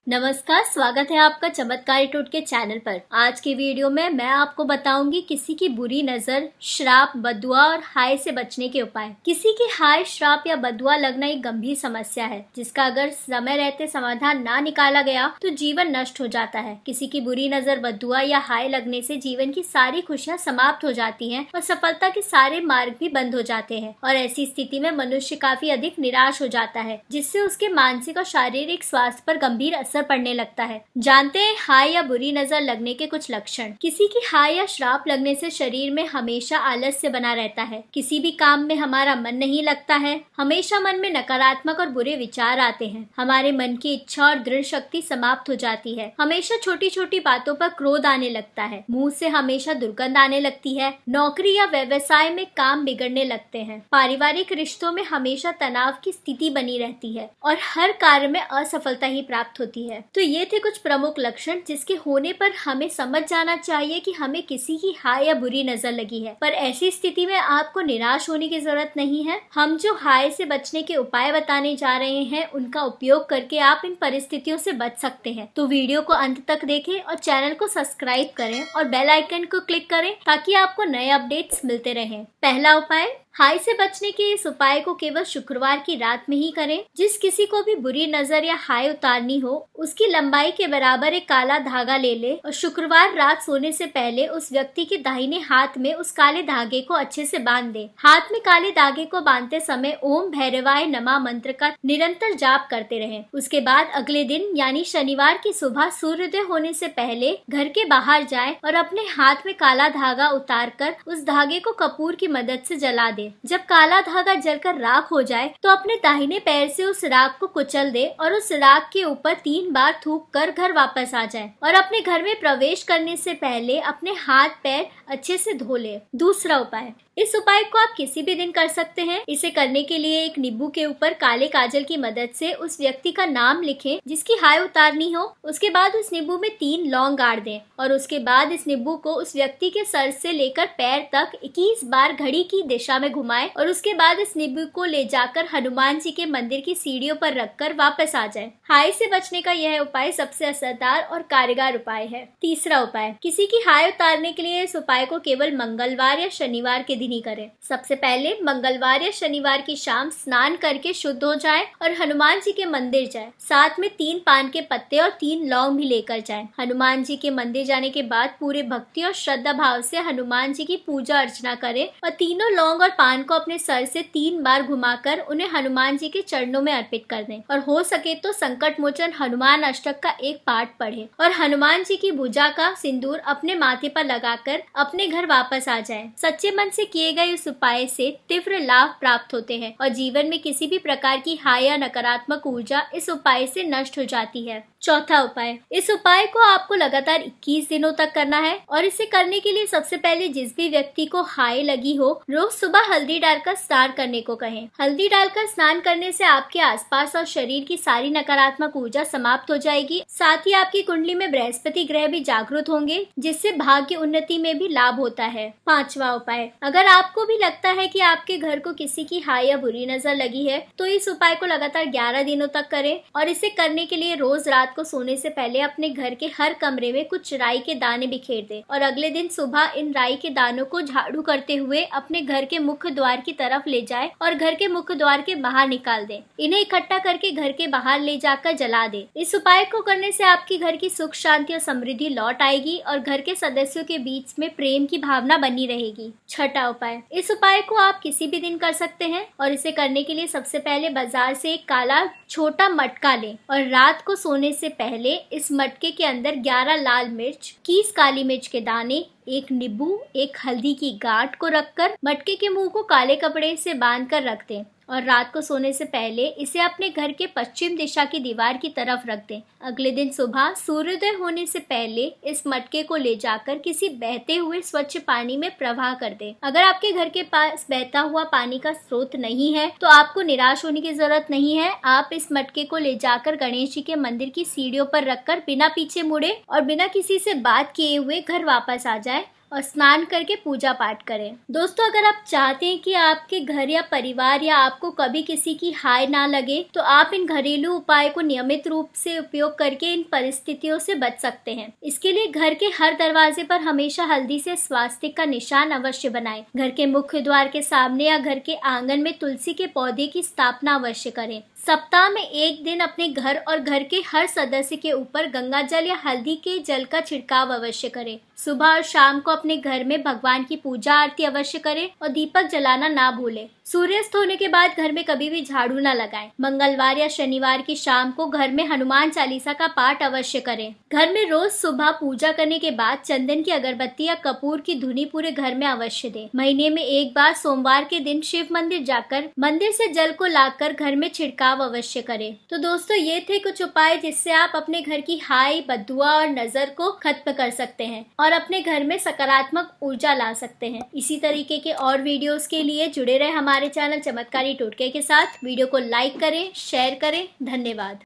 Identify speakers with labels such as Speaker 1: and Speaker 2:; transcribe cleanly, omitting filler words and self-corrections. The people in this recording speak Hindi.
Speaker 1: नमस्कार, स्वागत है आपका चमत्कारी टोटके चैनल पर। आज के वीडियो में मैं आपको बताऊंगी किसी की बुरी नजर, श्राप, बदुआ और हाय से बचने के उपाय। किसी की हाय, श्राप या बदुआ लगना एक गंभीर समस्या है जिसका अगर समय रहते समाधान ना निकाला गया तो जीवन नष्ट हो जाता है। किसी की बुरी नजर, बदुआ या हाय लगने से जीवन की सारी खुशियाँ समाप्त हो जाती है और सफलता के सारे मार्ग भी बंद हो जाते हैं और ऐसी स्थिति में मनुष्य काफी अधिक निराश हो जाता है, जिससे उसके मानसिक और शारीरिक स्वास्थ्य पर गंभीर असर पड़ने लगता है। जानते हैं हाय या बुरी नजर लगने के कुछ लक्षण। किसी की हाय या श्राप लगने से शरीर में हमेशा आलस्य बना रहता है, किसी भी काम में हमारा मन नहीं लगता है, हमेशा मन में नकारात्मक और बुरे विचार आते हैं, हमारे मन की इच्छा और दृढ़ शक्ति समाप्त हो जाती है, हमेशा छोटी छोटी बातों पर क्रोध आने लगता है, मुंह से हमेशा दुर्गंध आने लगती है, नौकरी या व्यवसाय में काम बिगड़ने लगते हैं, पारिवारिक रिश्तों में हमेशा तनाव की स्थिति बनी रहती है और हर कार्य में असफलता ही प्राप्त होती है। तो ये थे कुछ प्रमुख लक्षण जिसके होने पर हमें समझ जाना चाहिए कि हमें किसी की हाय या बुरी नजर लगी है। पर ऐसी स्थिति में आपको निराश होने की जरूरत नहीं है। हम जो हाय से बचने के उपाय बताने जा रहे हैं उनका उपयोग करके आप इन परिस्थितियों से बच सकते हैं। तो वीडियो को अंत तक देखें और चैनल को सब्सक्राइब करें और बेल आइकन को क्लिक करें ताकि आपको नए अपडेट्स मिलते रहें। पहला उपाय, हाय से बचने के इस उपाय को केवल शुक्रवार की रात में ही करें। जिस किसी को भी बुरी नजर या हाय उतारनी हो उसकी लंबाई के बराबर एक काला धागा ले ले और शुक्रवार रात सोने से पहले उस व्यक्ति के दाहिने हाथ में उस काले धागे को अच्छे से बांध दे। हाथ में काले धागे को बांधते समय ओम भैरवाय नमः मंत्र का निरंतर जाप करते रहें। उसके बाद अगले दिन यानी शनिवार की सुबह सूर्योदय होने से पहले घर के बाहर जाएं और अपने हाथ में काला धागा उतारकर उस धागे को कपूर की मदद से जला दे। जब काला धागा जलकर राख हो जाए तो अपने दाहिने पैर से उस राख को कुचल दे और उस राख के ऊपर 3 बार थूक कर घर वापस आ जाए और अपने घर में प्रवेश करने से पहले अपने हाथ पैर अच्छे से धो ले। दूसरा उपाय, इस उपाय को आप किसी भी दिन कर सकते हैं। इसे करने के लिए एक नींबू के ऊपर काले काजल की मदद से उस व्यक्ति का नाम लिखें जिसकी हाय उतारनी हो। उसके बाद उस नींबू में 3 लौंग गाड़ दें और उसके बाद इस नींबू को उस व्यक्ति के सर से लेकर पैर तक 21 बार घड़ी की दिशा में घुमाएं और उसके बाद इस नींबू को ले जाकर हनुमान जी के मंदिर की सीढ़ियों पर रखकर वापस आ जाए। हाय से बचने का यह उपाय सबसे असरदार और कारगर उपाय है। तीसरा उपाय, किसी की हाय उतारने के लिए इस उपाय को केवल मंगलवार या शनिवार के दिन ही करें। सबसे पहले मंगलवार या शनिवार की शाम स्नान करके शुद्ध हो जाएं और हनुमान जी के मंदिर जाएं। साथ में 3 पान के पत्ते और 3 लौंग भी लेकर जाएं। हनुमान जी के मंदिर जाने के बाद पूरे भक्ति और श्रद्धा भाव से हनुमान जी की पूजा अर्चना करें और तीनों लौंग और पान को अपने सर से 3 बार घुमाकर उन्हें हनुमान जी के चरणों में अर्पित कर दें और हो सके तो संकट मोचन हनुमान अष्टक का एक पाठ पढ़ें और हनुमान जी की भुजा का सिंदूर अपने माथे पर लगाकर अपने घर वापस आ जाएं। सच्चे मन से किए गए इस उपाय से तीव्र लाभ प्राप्त होते हैं और जीवन में किसी भी प्रकार की हाय या नकारात्मक ऊर्जा इस उपाय से नष्ट हो जाती है। चौथा उपाय, इस उपाय को आपको लगातार 21 दिनों तक करना है और इसे करने के लिए सबसे पहले जिस भी व्यक्ति को हाय लगी हो रोज सुबह हल्दी डालकर स्नान करने को कहें। हल्दी डालकर स्नान करने से आपके आसपास और शरीर की सारी नकारात्मक ऊर्जा समाप्त हो जाएगी। साथ ही आपकी कुंडली में बृहस्पति ग्रह भी जागृत होंगे जिससे भाग्य उन्नति में भी लाभ होता है। पांचवा उपाय, अगर आपको भी लगता है कि आपके घर को किसी की हाय या बुरी नजर लगी है तो इस उपाय को लगातार 11 दिनों तक करें और इसे करने के लिए रोज रात को सोने से पहले अपने घर के हर कमरे में कुछ राई के दाने बिखेर दें और अगले दिन सुबह इन राई के दानों को झाड़ू करते हुए अपने घर के मुख्य द्वार की तरफ ले जाएं और घर के मुख्य द्वार के बाहर निकाल दें। इन्हें इकट्ठा करके घर के बाहर ले जाकर जला दें। इस उपाय को करने से आपके घर की सुख, शांति और समृद्धि लौट आएगी और घर के सदस्यों के बीच में प्रेम की भावना बनी रहेगी। छठा उपाय, इस उपाय को आप किसी भी दिन कर सकते हैं और इसे करने के लिए सबसे पहले बाजार से एक काला छोटा मटका लें और रात को सोने से पहले इस मटके के अंदर 11 लाल मिर्च, 21 काली मिर्च के दाने, एक नींबू, एक हल्दी की गांठ को रखकर मटके के मुंह को काले कपड़े से बांधकर रख दें और रात को सोने से पहले इसे अपने घर के पश्चिम दिशा की दीवार की तरफ रख दें। अगले दिन सुबह सूर्योदय होने से पहले इस मटके को ले जाकर किसी बहते हुए स्वच्छ पानी में प्रवाह कर दें। अगर आपके घर के पास बहता हुआ पानी का स्रोत नहीं है तो आपको निराश होने की जरूरत नहीं है। आप इस मटके को ले जाकर गणेश जी के मंदिर की सीढ़ियों पर रखकर बिना पीछे मुड़े और बिना किसी से बात किए हुए घर वापस आ जाए और स्नान करके पूजा पाठ करें। दोस्तों, अगर आप चाहते हैं कि आपके घर या परिवार या आपको कभी किसी की हाय ना लगे, तो आप इन घरेलू उपाय को नियमित रूप से उपयोग करके इन परिस्थितियों से बच सकते हैं। इसके लिए घर के हर दरवाजे पर हमेशा हल्दी से स्वास्तिक का निशान अवश्य बनाएं। घर के मुख्य द्वार के सामने या घर के आंगन में तुलसी के पौधे की स्थापना अवश्य करें। सप्ताह में एक दिन अपने घर और घर के हर सदस्य के ऊपर गंगा जल या हल्दी के जल का छिड़काव अवश्य करें। सुबह और शाम को अपने घर में भगवान की पूजा आरती अवश्य करें और दीपक जलाना ना भूलें। सूर्यास्त होने के बाद घर में कभी भी झाड़ू न लगाएं। मंगलवार या शनिवार की शाम को घर में हनुमान चालीसा का पाठ अवश्य करें। घर में रोज सुबह पूजा करने के बाद चंदन की अगरबत्ती या कपूर की धुनी पूरे घर में अवश्य दें। महीने में एक बार सोमवार के दिन शिव मंदिर जाकर मंदिर से जल को लाकर घर में छिड़काव अवश्य करें। तो दोस्तों, ये थे कुछ उपाय जिससे आप अपने घर की हाय, बद्दुआ और नजर को खत्म कर सकते हैं और अपने घर में सकारात्मक ऊर्जा ला सकते हैं। इसी तरीके के और वीडियोस के लिए जुड़े रहे हमारे चैनल चमत्कारी टोटके के साथ। वीडियो को लाइक करें, शेयर करें। धन्यवाद।